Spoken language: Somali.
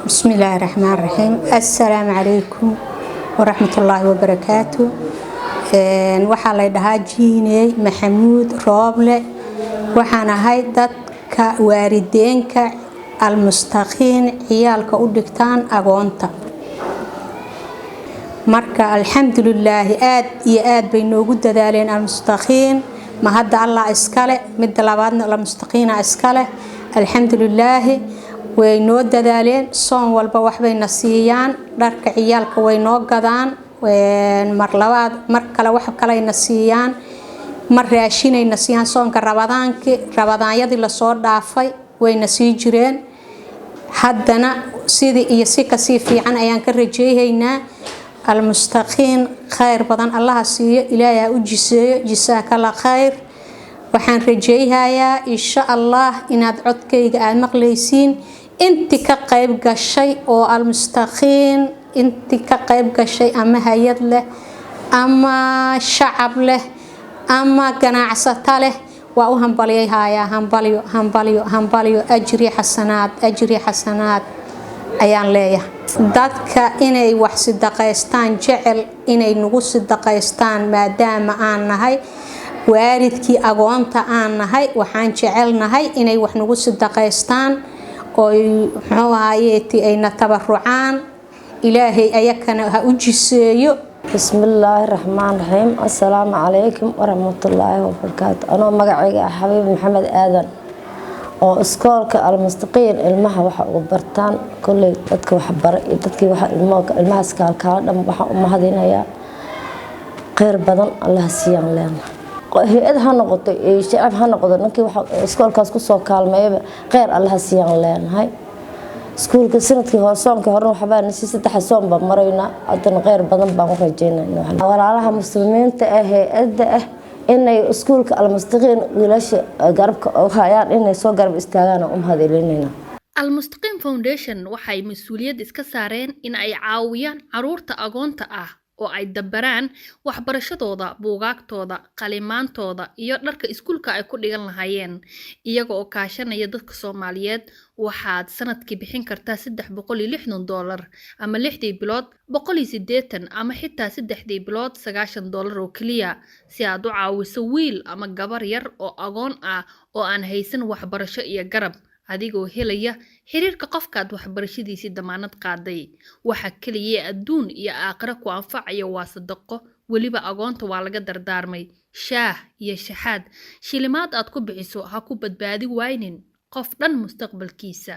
بسم الله الرحمن الرحيم. السلام عليكم ورحمة الله وبركاته. waxaa la dhahaa Jiiney Maxamuud Rooble. waxaan ahay dadka waalidiinka almustaqiin ciyaalka u dhigtaan agoonta. marka alxamdulillah aad iyo aad bay noogu dadaaleen almustaqiin ma hadda Allah iskale mid labaadna almustaqiina iskale alxamdulillah way noo dadaaleen soon walba wax bay nasiiyaan dharka ciyaalka way noo gadaan mar labaad mar kale wax kale ay nasiiyaan mar raashin ay nasiiyaan soonka rabadaanyadii la soo dhaafay way nasii jireen haddana sidii iyo si ka sii fiican ayaan ka rajeeyaynaa المستقين خير بدن الله سيه إلهي أجزيه جزاك الله خير وحن رجيها يا إن شاء الله إن أدعوك يا مقليسين أنت كقيب قشي أو المستقين أنت كقيب قشي أما هيد له أما شعب له أما قناعسة له وأهم بليها يا هم بليو أجري حسنات أيان ليه dadka inay wax sidaqaystaan jecel inay nagu sidaqaystaan maadaama aan nahay waalidkii agoonta aan nahay waxaan jecelnahay inay wax nagu sidaqaystaan oo muxuu ahaayay ayna tabarucaan ilaahay ayakana ha u jiseeyo bismillaahir rahmaanir rahiim assalaamu calaykum waraxmatullaahi wabarakaatuh anoo magacayga xabiib maxamed aadan oo iskoolka almustaqiin ilmaha waxa ugu bartaan kulay dadka wax baray dadkii waxa ilmaha iskaalka dham waxa u mahadinaya qeyr badan Allah siiyaan leena hay'ad ha noqoto ee shacab ha noqdo ninkii waxa iskoolkaas ku soo kaalmeeyay qeyr Allah siiyaan leenahay iskoolka sanadkii hore soonka hore waxa baan si saddex soon ba marayna haddana qeyr badan baan u rajaynaynaa walaalaha muslimiinta ah hay'adda ah inay iskoolka almustaqiin wiilasha garabka oo hayaan inay soo garab istaagaan oo mahadcelinayna Al-Mustaqiin Foundation waxay mas'uuliyad iska saareen in ay caawiyaan caruurta agoonta ah oo ay dabaraan waxbarashadooda buugaagtooda qalimaantooda iyo dharka iskuulka ay ku dhigan lahaayeen iyaga oo kaashanaya dadka Soomaaliyeed waxaad sanadkii bixin kartaa $360 ama 6 bilood 180 ama xitaa 3 bilood $90 oo kaliya si aad u caawiso wiil ama gabar yar oo agoon ah oo aan haysan waxbarasho iyo garab adigoo helaya xiriirka qofkaad waxbarashadiisa damaanad qaaday waxa kaliya adduun iyo aakhira ku anfacaya waa sadaqo waliba agoonta waa laga dardaarmay shaah iyo shaxaad shilimaad aad ku bixiso ha ku badbaadi waynin qof dhan mustaqbalkiisa